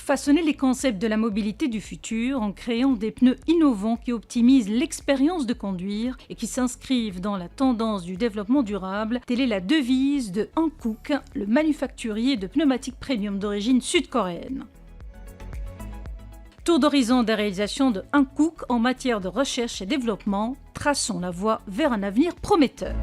façonner les concepts de la mobilité du futur en créant des pneus innovants qui optimisent l'expérience de conduire et qui s'inscrivent dans la tendance du développement durable. Telle est la devise de Hankook, le manufacturier de pneumatiques premium d'origine sud-coréenne. Tour d'horizon des réalisations de Hankook en matière de recherche et développement, traçons la voie vers un avenir prometteur.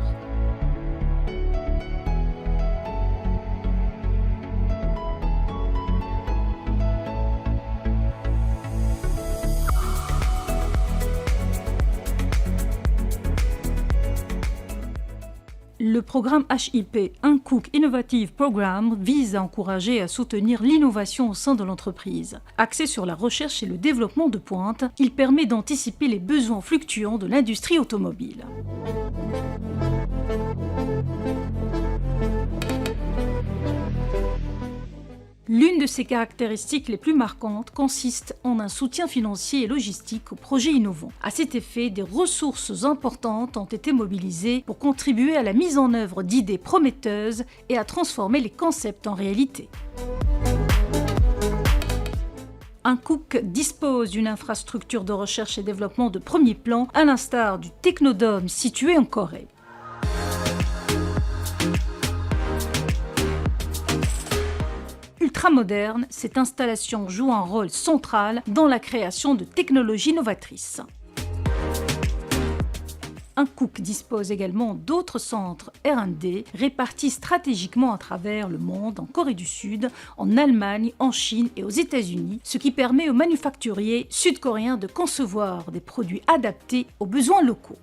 Le programme HIP, Hankook Innovative Programme, vise à encourager et à soutenir l'innovation au sein de l'entreprise. Axé sur la recherche et le développement de pointe, il permet d'anticiper les besoins fluctuants de l'industrie automobile. L'une de ses caractéristiques les plus marquantes consiste en un soutien financier et logistique aux projets innovants. À cet effet, des ressources importantes ont été mobilisées pour contribuer à la mise en œuvre d'idées prometteuses et à transformer les concepts en réalité. Hankook dispose d'une infrastructure de recherche et développement de premier plan, à l'instar du Technodome situé en Corée. Ultramoderne, cette installation joue un rôle central dans la création de technologies novatrices. Hankook dispose également d'autres centres R&D répartis stratégiquement à travers le monde, en Corée du Sud, en Allemagne, en Chine et aux États-Unis, ce qui permet aux manufacturiers sud-coréens de concevoir des produits adaptés aux besoins locaux.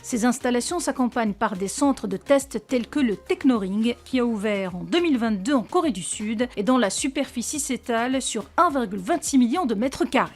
Ces installations s'accompagnent par des centres de tests tels que le Technoring, qui a ouvert en 2022 en Corée du Sud et dont la superficie s'étale sur 1,26 million de mètres carrés.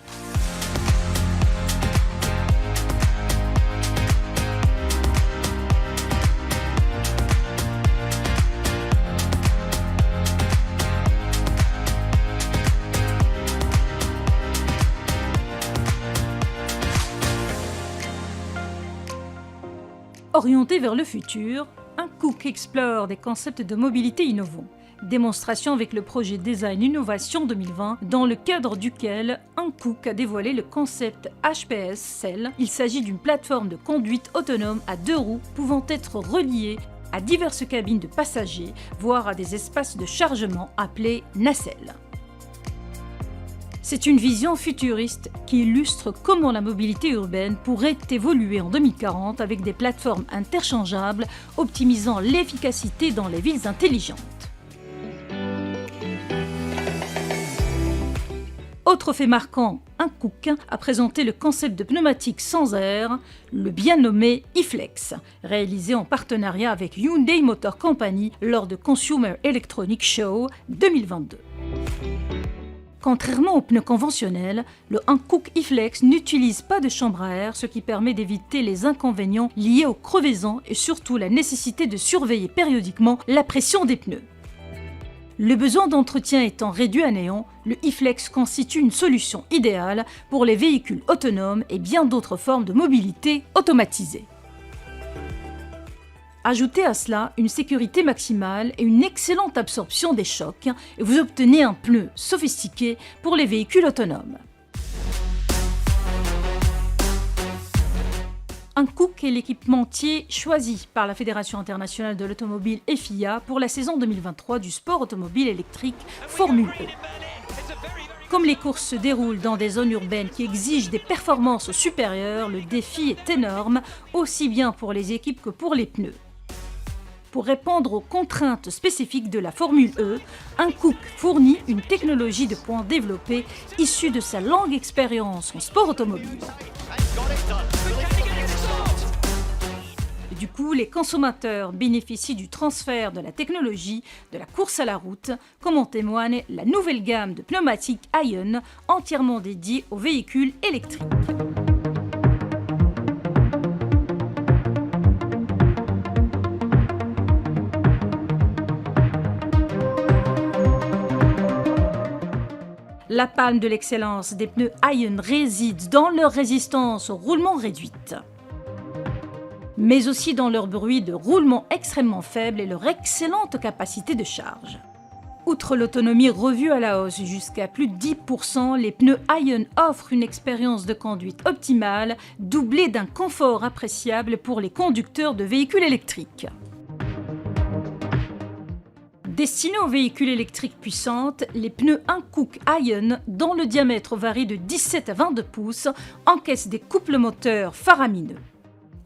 Orienté vers le futur, Hankook explore des concepts de mobilité innovants. Démonstration avec le projet Design Innovation 2020, dans le cadre duquel Hankook a dévoilé le concept HPS Cell. Il s'agit d'une plateforme de conduite autonome à 2 roues pouvant être reliée à diverses cabines de passagers, voire à des espaces de chargement appelés nacelles. C'est une vision futuriste qui illustre comment la mobilité urbaine pourrait évoluer en 2040 avec des plateformes interchangeables optimisant l'efficacité dans les villes intelligentes. Autre fait marquant, Hankook a présenté le concept de pneumatique sans air, le bien nommé e-Flex, réalisé en partenariat avec Hyundai Motor Company lors de Consumer Electronics Show 2022. Contrairement aux pneus conventionnels, le Hankook e-Flex n'utilise pas de chambre à air, ce qui permet d'éviter les inconvénients liés aux crevaisons et surtout la nécessité de surveiller périodiquement la pression des pneus. Le besoin d'entretien étant réduit à néant, le e-Flex constitue une solution idéale pour les véhicules autonomes et bien d'autres formes de mobilité automatisée. Ajoutez à cela une sécurité maximale et une excellente absorption des chocs et vous obtenez un pneu sophistiqué pour les véhicules autonomes. Hankook est l'équipementier choisi par la Fédération internationale de l'automobile FIA pour la saison 2023 du sport automobile électrique Formule E. Comme les courses se déroulent dans des zones urbaines qui exigent des performances supérieures, le défi est énorme, aussi bien pour les équipes que pour les pneus. Pour répondre aux contraintes spécifiques de la Formule E, Hankook fournit une technologie de pointe développée issue de sa longue expérience en sport automobile. Du coup, les consommateurs bénéficient du transfert de la technologie de la course à la route, comme en témoigne la nouvelle gamme de pneumatiques Ion entièrement dédiée aux véhicules électriques. La palme de l'excellence des pneus Ion réside dans leur résistance au roulement réduite. mais aussi dans leur bruit de roulement extrêmement faible et leur excellente capacité de charge. Outre l'autonomie revue à la hausse jusqu'à plus de 10%, les pneus Ion offrent une expérience de conduite optimale, doublée d'un confort appréciable pour les conducteurs de véhicules électriques. Destinés aux véhicules électriques puissantes, les pneus Hankook Ion, dont le diamètre varie de 17 à 22 pouces, encaissent des couples moteurs faramineux.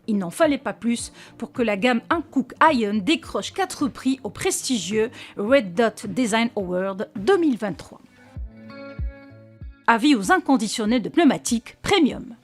Il n'en fallait pas plus pour que la gamme Hankook Ion décroche 4 prix au prestigieux Red Dot Design Award 2023. Avis aux inconditionnels de pneumatiques premium.